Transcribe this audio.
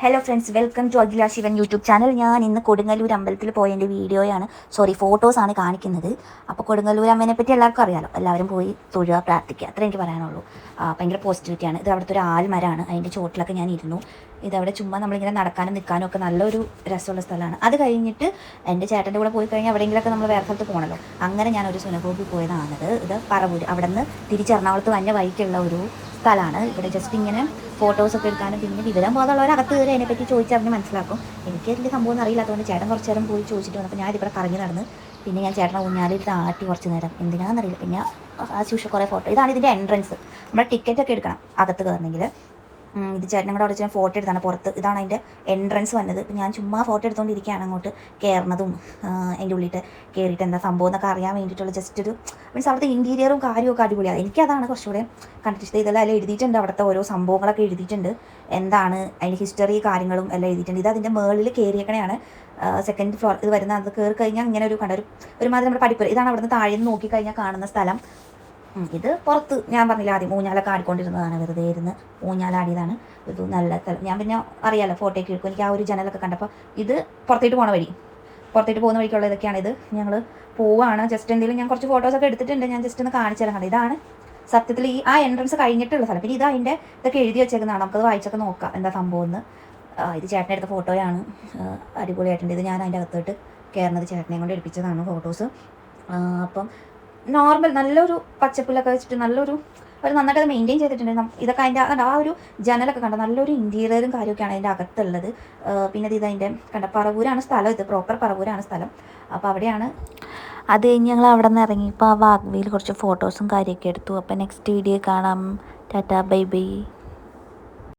Hello friends, welcome to Akhila Sivan YouTube channel. ഞാൻ ഇന്ന് കൊടുങ്ങല്ലൂർ അമ്പലത്തിൽ പോയതിൻ്റെ വീഡിയോയാണ്, ഫോട്ടോസാണ് കാണിക്കുന്നത്. അപ്പോൾ കൊടുങ്ങല്ലൂർ അമ്മേനെ പറ്റി എല്ലാവർക്കും അറിയാമല്ലോ, എല്ലാവരും പോയി തൊഴുക, പ്രാർത്ഥിക്കുക, അത്രേ എനിക്ക് പറയാനുള്ളൂ. ഭയങ്കര പോസിറ്റിവിറ്റിയാണ്. ഇത് അവിടുത്തെ ഒരു ആൽമരമാണ്, അതിൻ്റെ ചോട്ടിലൊക്കെ ഞാൻ ഇരുന്നു. ഇതവിടെ ചുമ്മാ നമ്മളിങ്ങനെ നടക്കാനും നിൽക്കാനും ഒക്കെ നല്ലൊരു രസമുള്ള സ്ഥലമാണ്. അത് കഴിഞ്ഞിട്ട് എൻ്റെ ചേട്ടൻ്റെ കൂടെ പോയി കഴിഞ്ഞാൽ എവിടെയെങ്കിലുമൊക്കെ നമ്മൾ വേറെ സ്ഥലത്ത് പോകണമല്ലോ. അങ്ങനെ ഞാനൊരു സുനഗോഗിൽ പോയതാണത്. ഇത് പറവൂർ, അവിടെ നിന്ന് തിരിച്ച് എറണാകുളത്ത് വന്ന വഴിക്കുള്ള ഒരു സ്ഥലമാണ്. ഇവിടെ ജസ്റ്റ് ഇങ്ങനെ ഫോട്ടോസൊക്കെ എടുക്കാനും പിന്നെ വിവരം ബോധമുള്ളവർ അകത്ത് കയറി അതിനെപ്പറ്റി ചോദിച്ചറിഞ്ഞ് മനസ്സിലാക്കും. എനിക്ക് അതിൻ്റെ സംഭവം ഒന്നും അറിയില്ലാത്തതുകൊണ്ട് ചേട്ടൻ കുറച്ച് നേരം പോയി ചോദിച്ചിട്ട് വന്നപ്പോൾ ഞാൻ ഇതിവിടെ കറങ്ങി നടന്ന് പിന്നെ ഞാൻ ചേട്ടനെ ഊഞ്ഞാലിട്ട് ആട്ടി കുറച്ച് നേരം, എന്തിനാണെന്നറിയില്ല. പിന്നെ ആ ശേഷം കുറേ ഫോട്ടോ. ഇതാണ് ഇതിൻ്റെ എൻട്രൻസ്. നമ്മൾ ടിക്കറ്റൊക്കെ എടുക്കണം അകത്ത് കയറണമെങ്കിൽ. ഇത് ചേട്ടനും കൂടെ അവിടെ വെച്ചാൽ ഫോട്ടോ എടുത്താണ് പുറത്ത്. ഇതാണ് അതിൻ്റെ എൻട്രൻസ് വന്നത്. ഞാൻ ചുമ്മാ ഫോട്ടോ എടുത്തുകൊണ്ടിരിക്കുകയാണ് അങ്ങോട്ട് കയറുന്നതും അതിൻ്റെ ഉള്ളിട്ട് കയറിയിട്ട് എന്താ സംഭവം എന്നൊക്കെ അറിയാൻ വേണ്ടിയിട്ടുള്ള ജസ്റ്റ് ഒരു മീൻസ് അവിടുത്തെ ഇൻറ്റീരിയറും കാര്യമൊക്കെ അടിപൊളിയാണ്. എനിക്കതാണ് കുറച്ചുകൂടെ കണ്ടിട്ട്. ഇതെല്ലാം എല്ലാം എഴുതിയിട്ടുണ്ട്, അവിടുത്തെ ഓരോ സംഭവങ്ങളൊക്കെ എഴുതിയിട്ടുണ്ട്, എന്താണ് അതിൻ്റെ ഹിസ്റ്ററി കാര്യങ്ങളും എല്ലാം എഴുതിയിട്ടുണ്ട്. ഇത് അതിൻ്റെ മുകളിൽ കയറിയേക്കണെയാണ്, സെക്കൻഡ് ഫ്ലോർ ഇത് വരുന്ന. അത് കയറി കഴിഞ്ഞാൽ ഇങ്ങനെ ഒരു ഒരുമാതിരി നമ്മുടെ പഠിപ്പുര. ഇതാണ് അവിടുന്ന് താഴെ നിന്ന് നോക്കിക്കഴിഞ്ഞാൽ കാണുന്ന സ്ഥലം. ഇത് പുറത്ത് ഞാൻ പറഞ്ഞില്ല, ആദ്യം ഊഞ്ഞാലൊക്കെ ആടിക്കൊണ്ടിരുന്നതാണ്, വെറുതെ ഇരുന്ന് ഊഞ്ഞാലാടിയതാണ്. ഇത് നല്ല സ്ഥലം. ഞാൻ പിന്നെ അറിയാമല്ലോ ഫോട്ടോയ്ക്ക് എടുക്കും, എനിക്ക് ആ ഒരു ജനലൊക്കെ കണ്ടപ്പോൾ. ഇത് പുറത്തേട്ട് പോകുന്ന വഴി, പുറത്തേട്ട് പോകുന്ന വഴിക്കുള്ള ഇതൊക്കെയാണ്. ഇത് ഞങ്ങൾ പോവുകയാണ്. ജസ്റ്റ് എന്തെങ്കിലും ഞാൻ കുറച്ച് ഫോട്ടോസൊക്കെ എടുത്തിട്ടുണ്ട്, ഞാൻ ജസ്റ്റ് ഒന്ന് കാണിച്ചു തരാം. ഇതാണ് സത്യത്തിൽ ആ എൻട്രൻസ് കഴിഞ്ഞിട്ടുള്ള സ്ഥലം. പിന്നെ ഇത് അതിൻ്റെ ഇതൊക്കെ എഴുതി വെച്ചേക്കുന്നതാണ്, നമുക്കത് വായിച്ചൊക്കെ നോക്കാം എന്താ സംഭവം എന്ന്. ഇത് ചേട്ടനെ എടുത്ത ഫോട്ടോയാണ്, അടിപൊളിയായിട്ടുണ്ട്. ഇത് ഞാൻ അതിൻ്റെ അകത്തോട്ട് കയറുന്നത് ചേട്ടനെ കൊണ്ട് എടുപ്പിച്ചതാണ് ഫോട്ടോസ്. അപ്പം നോർമൽ നല്ലൊരു പച്ചപ്പിലൊക്കെ വെച്ചിട്ട് നല്ലൊരു നന്നായിട്ട് അത് മെയിൻറ്റെയിൻ ചെയ്തിട്ടുണ്ട്. ഇതൊക്കെ അതിൻ്റെ ആ ഒരു ജനലൊക്കെ കണ്ട നല്ലൊരു ഇൻറ്റീരിയറും കാര്യമൊക്കെയാണ് അതിൻ്റെ അകത്തുള്ളത്. പിന്നെ ഇത് അതിൻ്റെ പറവൂരാണ് സ്ഥലം, ഇത് പ്രോപ്പർ പറവൂരാണ് സ്ഥലം. അപ്പോൾ അവിടെയാണ്. അത് കഴിഞ്ഞ് ഞങ്ങൾ അവിടെ നിന്ന് ഇറങ്ങി. ഇപ്പോൾ ആ വാഗ്വിയിൽ കുറച്ച് ഫോട്ടോസും കാര്യമൊക്കെ എടുത്തു. അപ്പോൾ നെക്സ്റ്റ് വീഡിയോ കാണാം. Tata, bye bye.